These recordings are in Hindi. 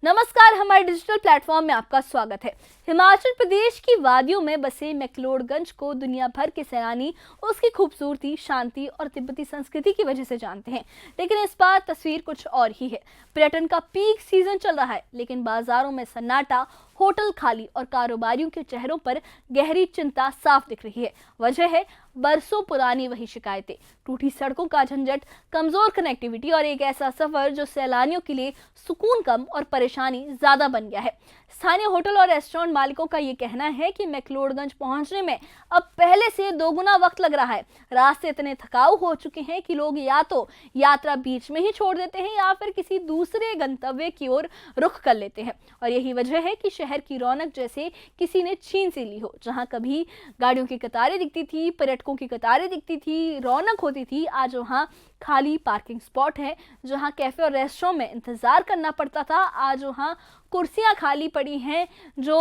नमस्कार, हमारे डिजिटल प्लेटफॉर्म में आपका स्वागत है। हिमाचल प्रदेश की वादियों में बसे मैक्लोडगंज को दुनिया भर के सैलानी उसकी खूबसूरती, शांति और तिब्बती संस्कृति की वजह से जानते हैं। लेकिन इस बार तस्वीर कुछ और ही है। पर्यटन का पीक सीजन चल रहा है, लेकिन बाजारों में सन्नाटा, होटल खाली और कारोबारियों के चेहरों पर गहरी चिंता साफ दिख रही है। वजह है बरसों पुरानी वही शिकायतें, टूटी सड़कों का झंझट, कमजोर कनेक्टिविटी और एक ऐसा सफर जो सैलानियों के लिए सुकून कम और परेशानी ज्यादा बन गया है। स्थानीय होटल और रेस्टोरेंट मालिकों का ये कहना है कि मैक्लोडगंज पहुंचने में अब पहले से दोगुना वक्त लग रहा है। रास्ते इतने थकाऊ हो चुके हैं कि लोग या तो यात्रा बीच में ही छोड़ देते हैं या फिर किसी दूसरे गंतव्य की ओर रुख कर लेते हैं। और यही वजह है कि शहर की रौनक जैसे किसी ने छीन सी ली हो। जहां कभी गाड़ियों की कतारें दिखती थी, पर्यटकों की कतारें दिखती थी, रौनक होती थी, आज वहां खाली पार्किंग स्पॉट है। जहां कैफे और रेस्टोरेंट में इंतजार करना पड़ता था, आज वहां कुर्सियां खाली पड़ी हैं। जो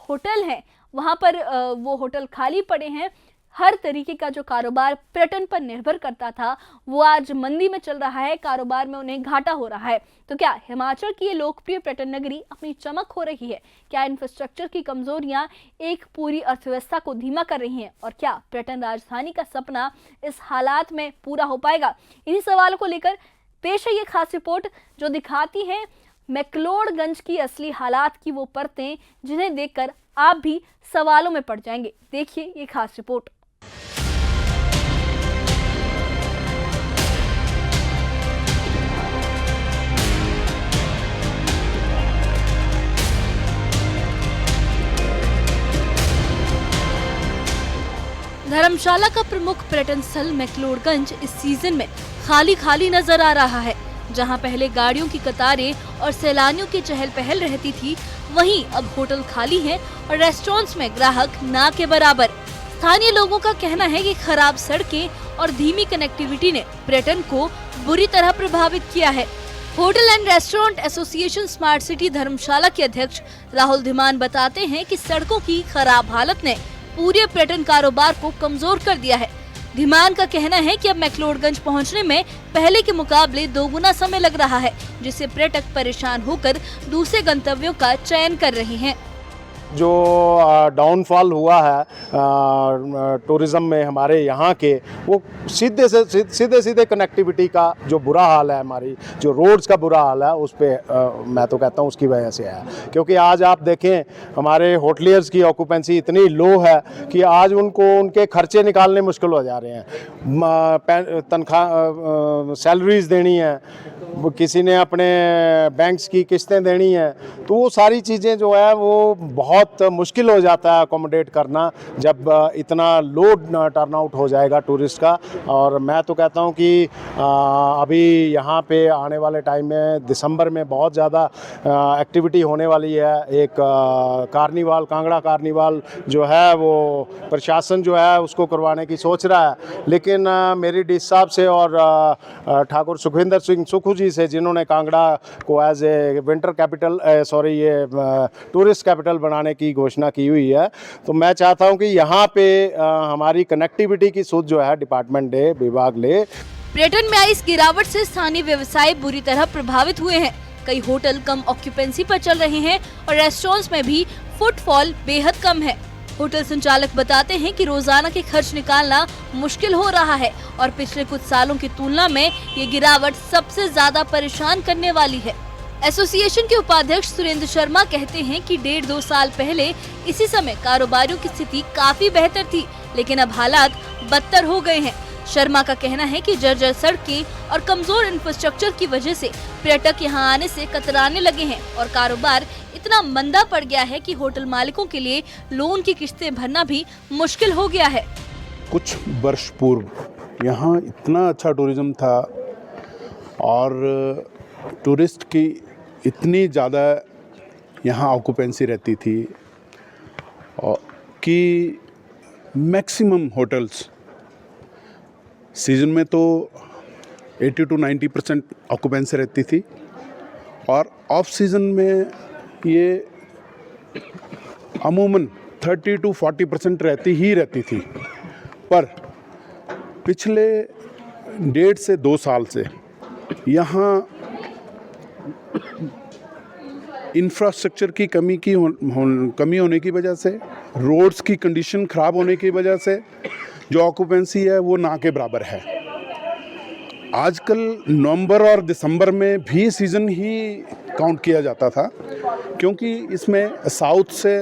होटल हैं वहां पर वो होटल खाली पड़े हैं। हर तरीके का जो कारोबार पर्यटन पर निर्भर करता था वो आज मंदी में चल रहा है। कारोबार में उन्हें घाटा हो रहा है। तो क्या हिमाचल की ये लोकप्रिय पर्यटन नगरी अपनी चमक खो रही है? क्या इंफ्रास्ट्रक्चर की कमजोरियां एक पूरी अर्थव्यवस्था को धीमा कर रही हैं? और क्या पर्यटन राजधानी का सपना इस हालात में पूरा हो पाएगा? इन्हीं सवालों को लेकर पेश है ये खास रिपोर्ट जो दिखाती है मैक्लोडगंज की असली हालात की वो परतें जिन्हें देखकर आप भी सवालों में पड़ जाएंगे। देखिए ये खास रिपोर्ट। धर्मशाला का प्रमुख पर्यटन स्थल मैक्लोडगंज इस सीजन में खाली नजर आ रहा है। जहां पहले गाड़ियों की कतारें और सैलानियों की चहल पहल रहती थी, वहीं अब होटल खाली हैं और रेस्टोरेंट्स में ग्राहक ना के बराबर। स्थानीय लोगों का कहना है कि खराब सड़कें और धीमी कनेक्टिविटी ने पर्यटन को बुरी तरह प्रभावित किया है। Hotel and restaurant association smart city Dharamshala के अध्यक्ष राहुल धीमान बताते हैं कि सड़कों की खराब हालत ने पूरे पर्यटन कारोबार को कमजोर कर दिया है। धीमान का कहना है कि अब मैक्लोडगंज पहुंचने में पहले के मुकाबले दोगुना समय लग रहा है, जिससे पर्यटक परेशान होकर दूसरे गंतव्यों का चयन कर रहे हैं। जो डाउनफॉल हुआ है टूरिज़्म में हमारे यहाँ के, वो सीधे कनेक्टिविटी का जो बुरा हाल है, हमारी जो रोड्स का बुरा हाल है, उस पे मैं तो कहता हूँ उसकी वजह से है। क्योंकि आज आप देखें हमारे होटलियर्स की ऑक्यूपेंसी इतनी लो है कि आज उनको उनके खर्चे निकालने मुश्किल हो जा रहे हैं। तनख्वाह सैलरीज देनी है, किसी ने अपने बैंक्स की किस्तें देनी है, तो वो सारी चीज़ें जो है वो बहुत मुश्किल हो जाता है अकोमोडेट करना जब इतना लो टर्नआउट हो जाएगा टूरिस्ट का। और मैं तो कहता हूँ कि अभी यहाँ पे आने वाले टाइम में दिसंबर में बहुत ज़्यादा एक्टिविटी होने वाली है। एक कार्निवाल, कांगड़ा कार्निवाल जो है वो प्रशासन जो है उसको करवाने की सोच रहा है। लेकिन मेरी डीसी साहब से और ठाकुर सुखविंदर सिंह सुखू जी से, जिन्होंने कांगड़ा को एज ए विंटर कैपिटल ये टूरिस्ट कैपिटल बनाने की घोषणा की हुई है, तो मैं चाहता हूं कि यहाँ पे हमारी कनेक्टिविटी की सूझ जो है डिपार्टमेंट ले, विभाग ले। पर्यटन में आई इस गिरावट से स्थानीय व्यवसाय बुरी तरह प्रभावित हुए हैं। कई होटल कम ऑक्यूपेंसी पर चल रहे हैं और रेस्टोरेंट्स में भी फुटफॉल बेहद कम है। होटल संचालक बताते हैं कि रोजाना के खर्च निकालना मुश्किल हो रहा है और पिछले कुछ सालों की तुलना में ये गिरावट सबसे ज्यादा परेशान करने वाली है। एसोसिएशन के उपाध्यक्ष सुरेंद्र शर्मा कहते हैं कि 1.5-2 साल पहले इसी समय कारोबारियों की स्थिति काफी बेहतर थी, लेकिन अब हालात बदतर हो गए हैं। शर्मा का कहना है कि जर्जर सड़कें और कमजोर इंफ्रास्ट्रक्चर की वजह से पर्यटक यहां आने से कतराने लगे हैं और कारोबार इतना मंदा पड़ गया है कि होटल मालिकों के लिए लोन की किस्तें भरना भी मुश्किल हो गया है। कुछ वर्ष पूर्व यहाँ इतना अच्छा टूरिज्म था और टूरिस्ट की इतनी ज़्यादा यहाँ ऑक्यूपेंसी रहती थी और कि मैक्सिमम होटल्स सीज़न में तो 80 to 90% ऑक्यूपेंसी रहती थी और ऑफ सीज़न में ये अमूमन 30 to 40% रहती थी। पर पिछले 1.5 से 2 साल से यहाँ इंफ्रास्ट्रक्चर की कमी होने की वजह से, रोड्स की कंडीशन ख़राब होने की वजह से जो ऑक्यूपेंसी है वो ना के बराबर है। आजकल नवंबर और दिसंबर में भी सीज़न ही काउंट किया जाता था, क्योंकि इसमें साउथ से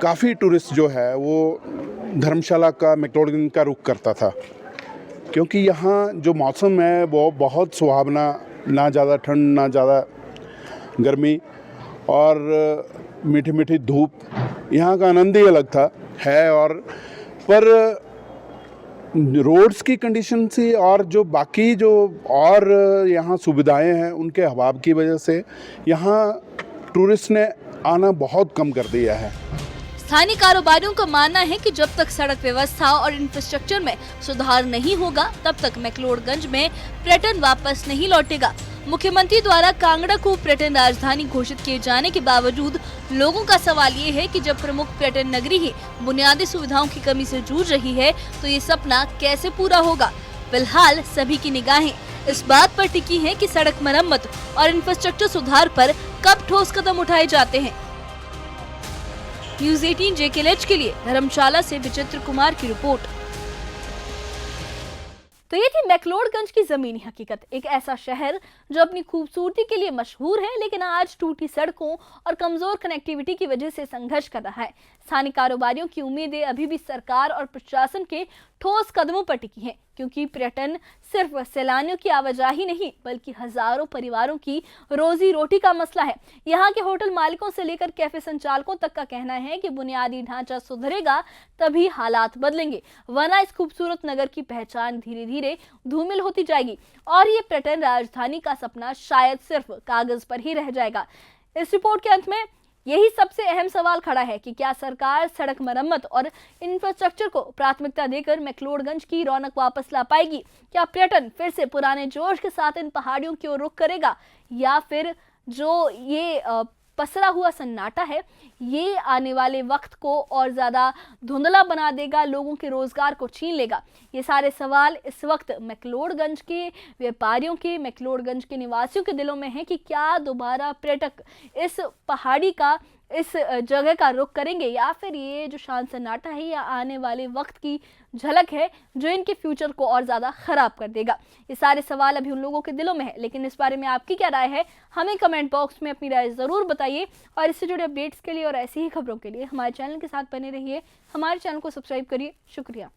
काफ़ी टूरिस्ट जो है वो धर्मशाला का, मैक्लोडगंज का रुख करता था, क्योंकि यहाँ जो मौसम है वो बहुत सुहावना, ना ज़्यादा ठंड ना ज़्यादा गर्मी और मीठी मीठी धूप, यहाँ का आनंद ही अलग था है। और पर रोड्स की कंडीशन से और जो बाकी जो और यहाँ सुविधाएं हैं उनके अभाव की वजह से यहाँ टूरिस्ट ने आना बहुत कम कर दिया है। स्थानीय कारोबारियों का मानना है कि जब तक सड़क व्यवस्था और इंफ्रास्ट्रक्चर में सुधार नहीं होगा तब तक मैक्लोडगंज में पर्यटन वापस नहीं लौटेगा। मुख्यमंत्री द्वारा कांगड़ा को पर्यटन राजधानी घोषित किए जाने के बावजूद लोगों का सवाल ये है कि जब प्रमुख पर्यटन नगरी ही बुनियादी सुविधाओं की कमी से जूझ रही है तो ये सपना कैसे पूरा होगा। फिलहाल सभी की निगाहें इस बात पर टिकी हैं कि सड़क मरम्मत और इंफ्रास्ट्रक्चर सुधार पर कब ठोस कदम उठाए जाते हैं। न्यूज़ 18 JKLH के लिए धर्मशाला से विचित्र कुमार की रिपोर्ट। तो ये थी मैक्लोडगंज की जमीनी हकीकत। एक ऐसा शहर जो अपनी खूबसूरती के लिए मशहूर है, लेकिन आज टूटी सड़कों और कमजोर कनेक्टिविटी की वजह से संघर्ष कर रहा है। स्थानीय कारोबारियों की उम्मीदें अभी भी सरकार और प्रशासन के ठोस कदमों पर टिकी हैं, क्योंकि पर्यटन सिर्फ सैलानियों की आवाजाही नहीं बल्कि हजारों परिवारों की रोजी रोटी का मसला है। यहाँ के होटल मालिकों से लेकर कैफे संचालकों तक का कहना है कि बुनियादी ढांचा सुधरेगा तभी हालात बदलेंगे, वरना इस खूबसूरत नगर की पहचान धीरे धीरे धूमिल होती जाएगी और ये पर्यटन राजधानी का सपना शायद सिर्फ कागज पर ही रह जाएगा। इस रिपोर्ट के अंत में यही सबसे अहम सवाल खड़ा है कि क्या सरकार सड़क मरम्मत और इंफ्रास्ट्रक्चर को प्राथमिकता देकर मैक्लोडगंज की रौनक वापस ला पाएगी? क्या पर्यटन फिर से पुराने जोश के साथ इन पहाड़ियों की ओर रुख करेगा, या फिर जो ये पसरा हुआ सन्नाटा है ये आने वाले वक्त को और ज़्यादा धुंधला बना देगा, लोगों के रोज़गार को छीन लेगा? ये सारे सवाल इस वक्त मैक्लोडगंज के व्यापारियों के, मैक्लोडगंज के निवासियों के दिलों में है कि क्या दोबारा पर्यटक इस पहाड़ी का, इस जगह का रुख करेंगे, या फिर ये जो शांत सन्नाटा है या आने वाले वक्त की झलक है जो इनके फ्यूचर को और ज़्यादा ख़राब कर देगा। ये सारे सवाल अभी उन लोगों के दिलों में है, लेकिन इस बारे में आपकी क्या राय है हमें कमेंट बॉक्स में अपनी राय ज़रूर बताइए। और इससे जुड़े अपडेट्स के लिए और ऐसी ही खबरों के लिए हमारे चैनल के साथ बने रहिए, हमारे चैनल को सब्सक्राइब करिए। शुक्रिया।